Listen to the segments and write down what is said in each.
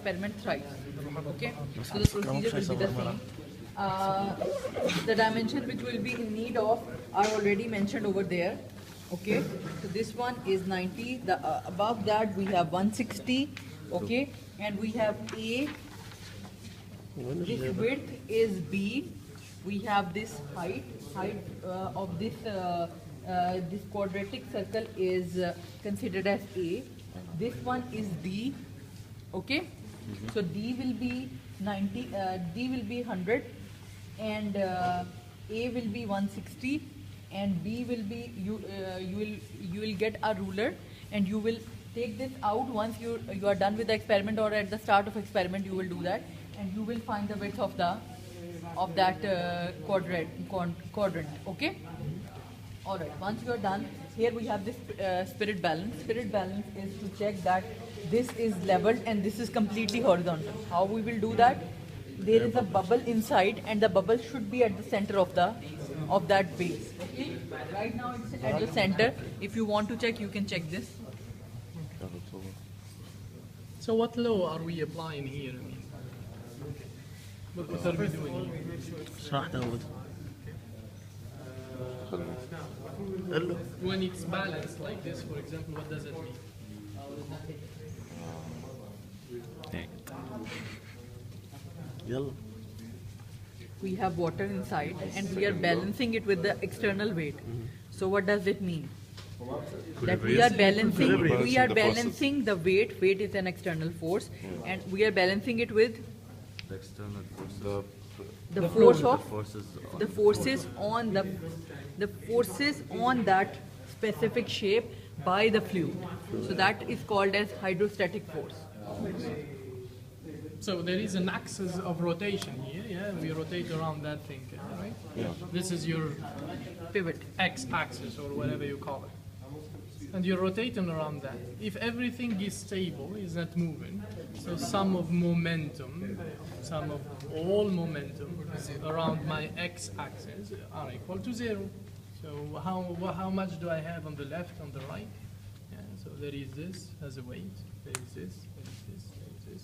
experiment thrice. Okay, so the procedure will be the same. The dimensions which will be in need of are already mentioned over there. Okay, so this one is 90. The above that we have 160. Okay, and we have A. This width is B. We have this height of this quadratic circle is considered as A. This one is D. Okay, so D will be 90. D will be 100, and A will be 160, and B will be you will get a ruler, and you will take this out once you are done with the experiment, or at the start of experiment you will do that, and you will find the width of that quadrant. Okay. All right. Once you are done, here we have this spirit balance. Spirit balance is to check that this is leveled and this is completely horizontal. How we will do that? There is a bubble inside, and the bubble should be at the center of that base. Okay. Right now it's at the center. If you want to check, you can check this. So what law are we applying here? I mean, what are we doing here? اشرح داود. When it's balanced like this, for example, what does it mean? يلا. We have water inside, and we are balancing it with the external weight. So what does it mean? That we are balancing the weight. Weight is an external force, and we are balancing it with The external forces. the force of Forces. the forces on the forces on that specific shape by the fluid. So that is called as hydrostatic force. So there is an axis of rotation here, yeah? We rotate around that thing, right? Yeah. This is your Pivot. x-axis or whatever you call it. And you're rotating around that. If everything is stable, is not moving, so sum of all momentum around my x-axis are equal to 0. So how much do I have on the left, on the right? Yeah, so there is this as a weight, there is this, there is this, there is this.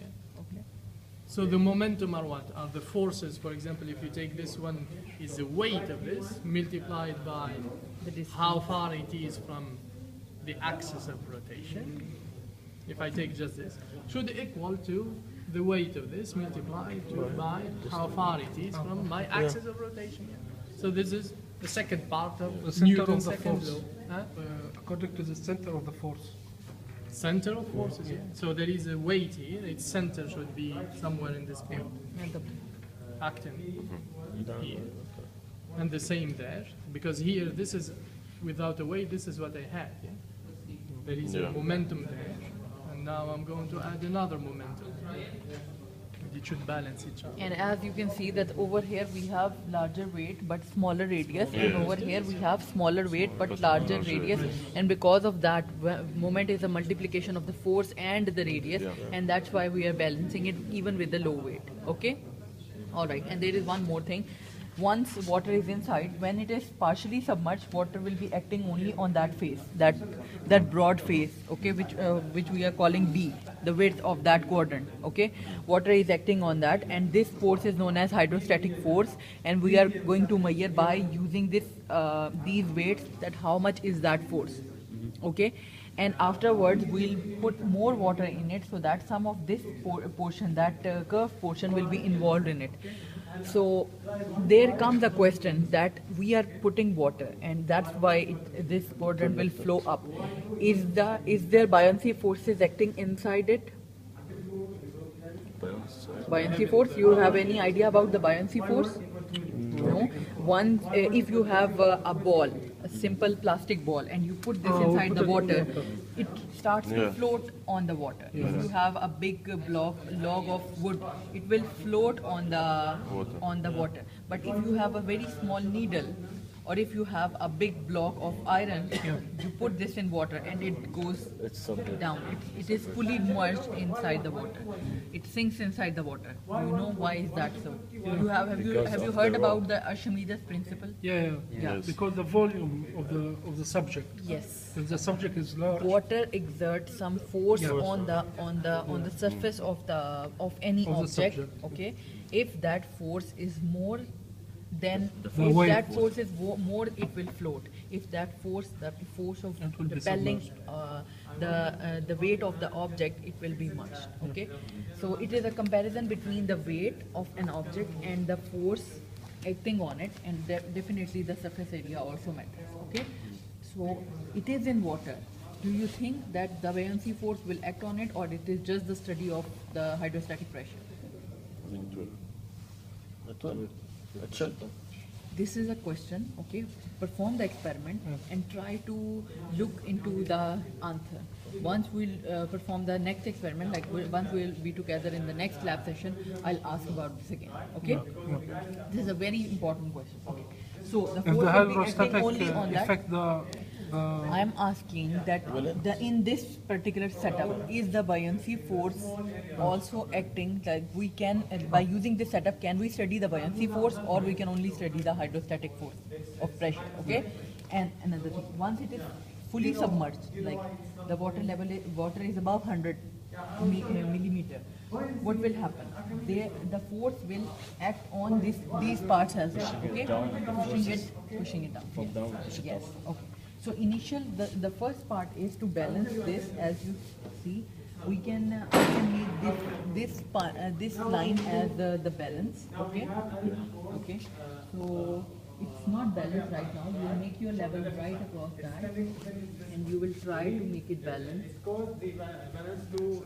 Yeah, okay. So the momentum are what? Are the forces, for example, if you take this one, is the weight of this multiplied by how far it is from the axis of rotation. If I take just this, should equal to the weight of this multiplied by how far it is from my axis of rotation. Yeah. So this is the second part of Newton's second law. Huh? According to the center of the force. Center of forces, yeah. So there is a weight here, its center should be somewhere in this point. Acting here. And the same there, because here this is without a weight, this is what I had. Yeah? There is a momentum there, and now I'm going to add another momentum. And it should balance each other. And as you can see that over here we have larger weight but smaller radius, and over here we have smaller weight but larger radius, and because of that, moment is a multiplication of the force and the radius, and that's why we are balancing it even with the low weight. Okay. All right. And there is one more thing. Once water is inside, when it is partially submerged, water will be acting only on that face, that broad face, okay, which we are calling D, the width of that quadrant, okay. Water is acting on that, and this force is known as hydrostatic force, and we are going to measure by using these weights that how much is that force, okay. And afterwards we'll put more water in it, so that some of this portion, that curved portion, will be involved in it. So there comes a question that we are putting water, and that's why this quadrant will flow up. Is there buoyancy forces acting inside it? Buoyancy force. You have any idea about the buoyancy force? No. If you have a ball, a simple plastic ball, and you put this inside the water, it starts to float on the water. If you have a big log of wood, it will float on the water. But if you have a very small needle or if you have a big block of iron, you put this in water and it goes It's subject. down. It is fully immersed inside the water. It sinks inside the water. Do you know why is that so? You have you Because have you of heard the about the Archimedes principle? Yeah. Yes. Because the volume of the subject. Yes. If the subject is large, Water exerts some force Yes. on the surface of any Of the object. subject. Okay, if that force is more, then The if weight that force. force is more, it will float. If that force, the force of It will be repelling submerged. the weight of the object, it will be merged. Okay, so it is a comparison between the weight of an object and the force acting on it, and definitely the surface area also matters. Okay, so it is in water. Do you think that the buoyancy force will act on it, or it is just the study of the hydrostatic pressure? It will. It should. This is a question. Okay, perform the experiment and try to look into the answer. Once we'll perform the next experiment, like once we'll be together in the next lab session, I'll ask about this again. Okay, this is a very important question. Okay, so the if force the will be acting hydrostatic only on that. affect the I am asking that in this particular setup, is the buoyancy force also acting, like we can, by using this setup, can we study the buoyancy force, or we can only study the hydrostatic force of pressure, okay? And another thing, once it is fully submerged, like the water is above 100 millimeter, what will happen? The force will act on these parts as well, okay? Pushing it down. Yes, okay. So the first part is to balance this. As you see, we can make this line as the balance. Okay. Okay. So it's not balanced right now. You will make your level right across that, and you will try to make it balanced. Cause the balance to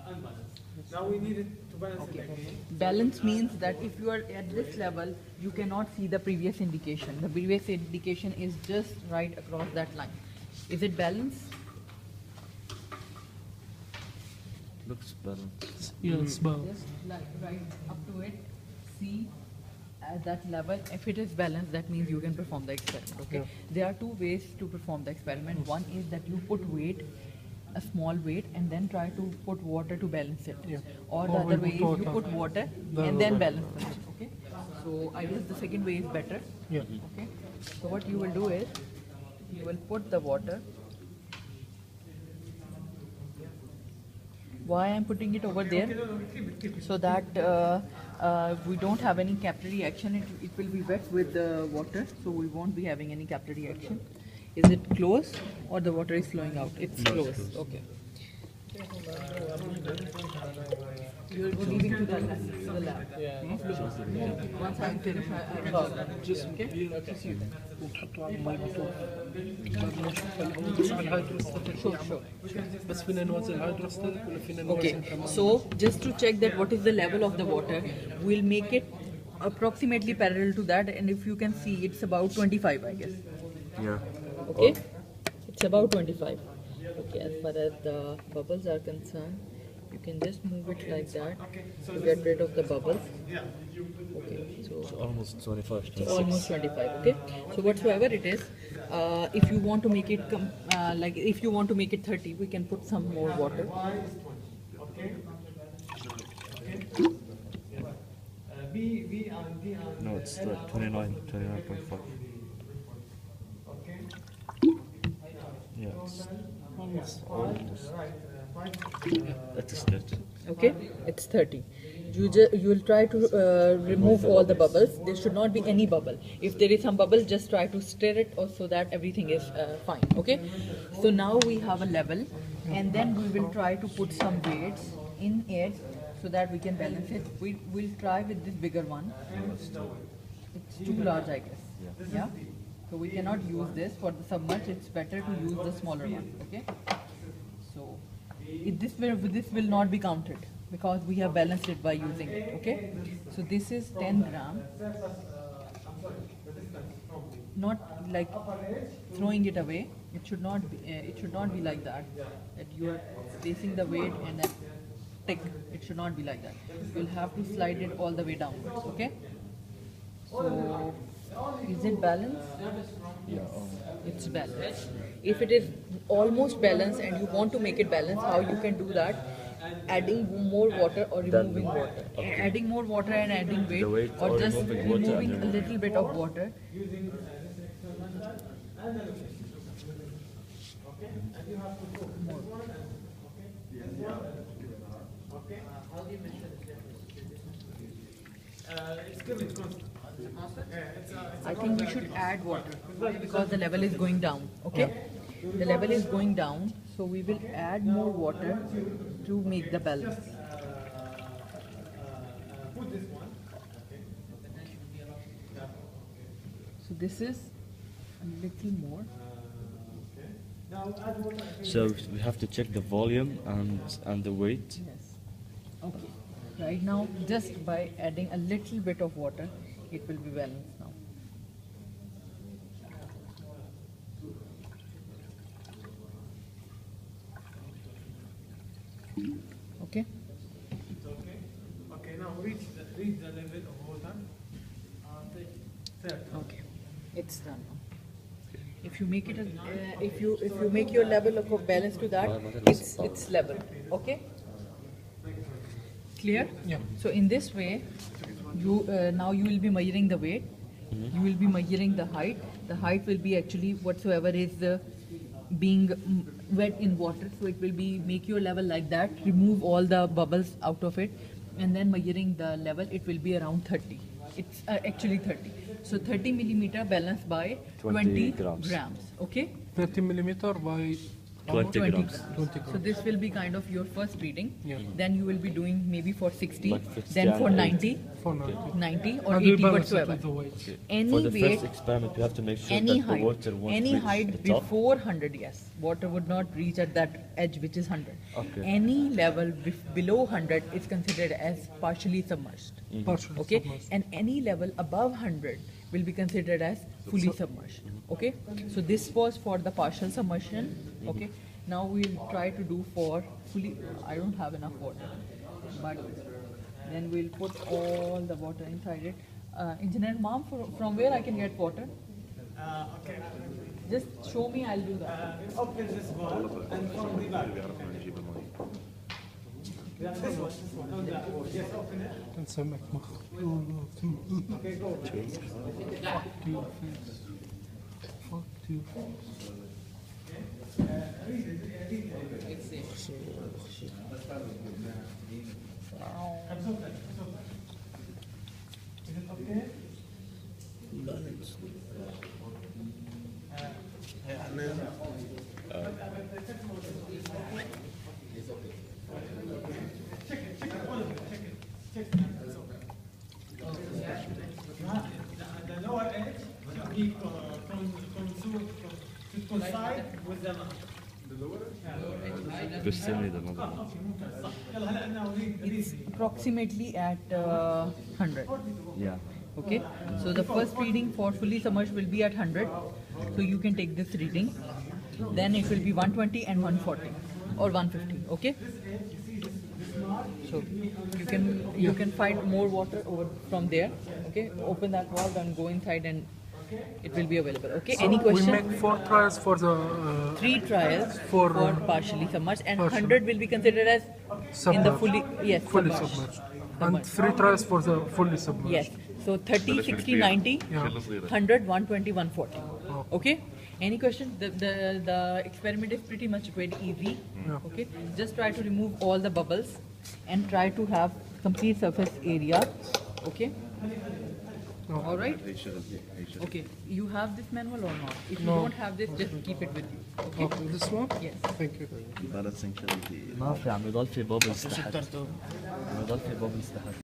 unbalanced. Now we need it to balance it again. Balance means that if you are at this level, you cannot see the previous indication. The previous indication is just right across that line. Is it balanced? Looks balanced. yes, but Just like right up to it, see at that level. If it is balanced, that means you can perform the experiment. Okay. There are two ways to perform the experiment. One is that you put weight, a small weight, and then try to put water to balance it. Yeah. Or the Or we other way is put you water. put water The and other then way. balance the weight. Okay. So I guess the second way is better. yeah. Okay. So what you will do is you will put the water. Why I'm putting it over there? So that we don't have any capillary action. It will be wet with the water, so we won't be having any capillary action. Is it close or the water is flowing out? It's close. Okay. You're leaving to the lab. Yeah. Once I'm finished, I will just okay. ونحطه على المي بطول بعد ما نشوف الهندس على الهيدروستاتيك بس فينا نوزن الهيدروستاتيك ولا فينا نوزن Okay, كمان so just to check that what is the level of the water, we'll make it approximately parallel to that, and if you can see, it's about 25, I guess. Yeah. Okay, it's about 25. Okay, as far as the bubbles are concerned, you can just move it like that to get rid of the bubbles. Okay, so Almost 25. it's almost 25. Okay, so whatsoever it is, if you want to make it like if you want to make it 30, we can put some more water. B and D and No, it's like 29.5. Yeah, it's almost. That is 30. Okay, it's 30. You will try to remove all the bubbles. There should not be any bubble. If there is some bubble, just try to stir it or so that everything is fine. Okay, so now we have a level, and then we will try to put some weights in it so that we can balance it. We will try with this bigger one. It's too large, I guess. Yeah. So we cannot use this for the submerge. It's better to use the smaller one. Okay. So this will not be counted because we have balanced it by using it. Okay. So this is 10 gram. Not like throwing it away. It should not be. It should not be like that. That you are placing the weight and then tick. It should not be like that. You'll have to slide it all the way downwards. Okay. So Is it balanced? Yeah. It's balanced. If it is almost balanced and you want to make it balanced, how you can do that? Adding more water or removing water. Adding more water and adding weight, weight or or just removing water removing and a little bit of water. using this external and the location. Okay? And you have to put this one and okay? This one. Okay? How do you measure the it's still constant. I think we should add water because the level is going down. Okay? The level is going down, so we will add more water to make the balance. Put this one. So this is a little more. Now add water. So we have to check the volume and the weight. Yes. Okay. Right now, just by adding a little bit of water, it will be balanced now. Okay. It's okay. Okay, now reach the level of water. 30. Okay. It's done now. If you make it, if you make your level of balance to that, it's level. Okay. Clear? Yeah. So in this way, you now you will be measuring the weight. You will be measuring the height. The height will be actually whatsoever is being wet in water. So it will be make your level like that. Remove all the bubbles out of it, and then measuring the level, it will be around 30. It's actually 30. So 30 millimeter balanced by 20 grams. Okay. 30 millimeter by 20 grams. 20 So grams. this will be kind of your first reading. Yeah. Then you will be doing maybe for 60, Like 60 then for and 90, 490. 90 or And we 80 balance it whatsoever. with the weight. Any For the weight, first experiment, we have to make sure any that the height, water won't any reach height the top. before 100, yes. Water would not reach at that edge which is 100. Okay. Any level below 100 is considered as partially submerged. Partially Okay, submerged. and any level above 100 will be considered as fully submerged. Okay, so this was for the partial submersion. Okay, now we'll try to do for fully. I don't have enough water, but then we'll put all the water inside it. Engineer Mom, from where I can get water? Okay. Just show me, I'll do that. Open this one and from the back. Yeah, this one. On that. Yes, open it. نسمعك مخ. Okay, go. Fuck your face. Fuck your face. Is it okay? The lower edge should be should coincide with the mouth. بالسن ده موضوع. يلا هلا انا اريد Approximately at 100. Yeah. Okay, so the first reading for fully submerged will be at 100. So you can take this reading. Then it will be 120 and 140 or 150. Okay. So you can find more water over from there. Okay, open that valve and go inside and it will be available. Okay. Any We question? make 4 trials for the 3 trials for, for partially submerged and partial. 100 will be considered as in the submerged. fully fully submerged. submerged. And 3 trials for the fully submerged. Yes. So 30, 60, 90, Yeah. 100, 120, 140. Oh. Okay. Any question? The experiment is pretty much very easy. Yeah. Okay. Just try to remove all the bubbles and try to have complete surface area. Okay. No. All right. Okay. You have this manual or not? If you No. don't have this, just keep it with you. Okay. Okay, this one? Yes. Thank you. ما في عم يضل في بابلز تحت. يضل في بابلز تحت.